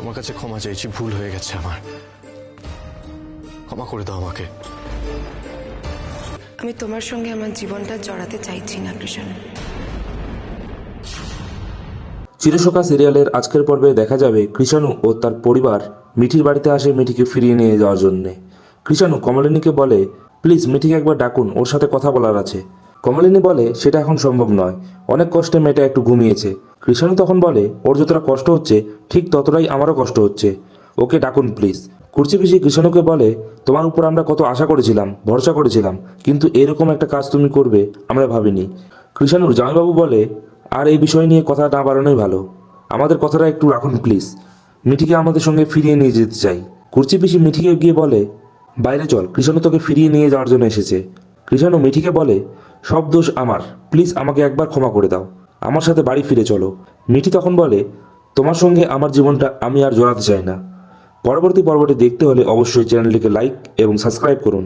তোমার কাছে ক্ষমা চাইছি, ভুল হয়ে গেছে আমার, ক্ষমা করে দাও আমাকে। আমি তোমার সঙ্গে আমার জীবনটা জড়াতে চাইছি না কৃষণ। চিরসখা সিরিয়ালের আজকের পর্বে দেখা যাবে কৃষাণু ও তার পরিবার মিঠির বাড়িতে আসে মিঠিকে ফিরিয়ে নিয়ে যাওয়ার জন্যে। কৃষাণু কমলিনীকে বলে, প্লিজ মিঠিকে একবার ডাকুন, ওর সাথে কথা বলার আছে। কমলিনী বলে সেটা এখন সম্ভব নয়, অনেক কষ্টে মেয়েটা একটু ঘুমিয়েছে। কৃষাণু তখন বলে, ওর যতটা কষ্ট হচ্ছে ঠিক ততটাই আমারও কষ্ট হচ্ছে, ওকে ডাকুন প্লিজ। কুর্চি পিসি কৃষাণুকে বলে, তোমার উপর আমরা কত আশা করেছিলাম, ভরসা করেছিলাম, কিন্তু এরকম একটা কাজ তুমি করবে আমরা ভাবিনি। কৃষাণুর জামাইবাবু বলে, আর এই বিষয় নিয়ে কথা না বাড়ানোই ভালো, আমাদের কথাটা একটু রাখুন প্লিজ, মিঠিকে আমাদের সঙ্গে ফিরিয়ে নিয়ে যেতে চাই। কুর্চি পিসি মিঠিকে গিয়ে বলে, বাইরে চল, কৃষাণু তোকে ফিরিয়ে নিয়ে যাওয়ার জন্য এসেছে। কৃষাণু মিঠিকে বলে, সব দোষ আমার, প্লিজ আমাকে একবার ক্ষমা করে দাও, আমার সাথে বাড়ি ফিরে চলো। মিঠি তখন বলে, তোমার সঙ্গে আমার জীবনটা আমি আর জড়াতে চাই না। পরবর্তী পর্বটি দেখতে হলে অবশ্যই চ্যানেলটিকে লাইক এবং সাবস্ক্রাইব করুন।